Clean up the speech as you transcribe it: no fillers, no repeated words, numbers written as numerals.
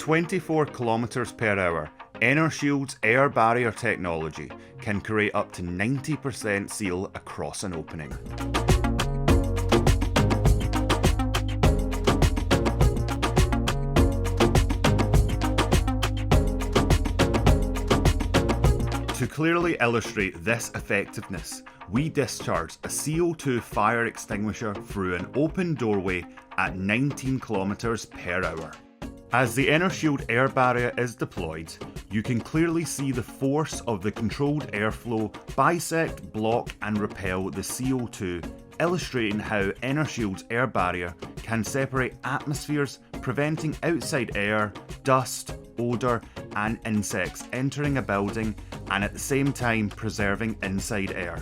24 kilometers per hour, Enershield's air barrier technology can create up to 90% seal across an opening. To clearly illustrate this effectiveness, we discharge a CO2 fire extinguisher through an open doorway at 19 kilometers per hour. As the Enershield air barrier is deployed, you can clearly see the force of the controlled airflow bisect, block and repel the CO2, illustrating how Enershield's air barrier can separate atmospheres, preventing outside air, dust, odour and insects entering a building, and at the same time preserving inside air.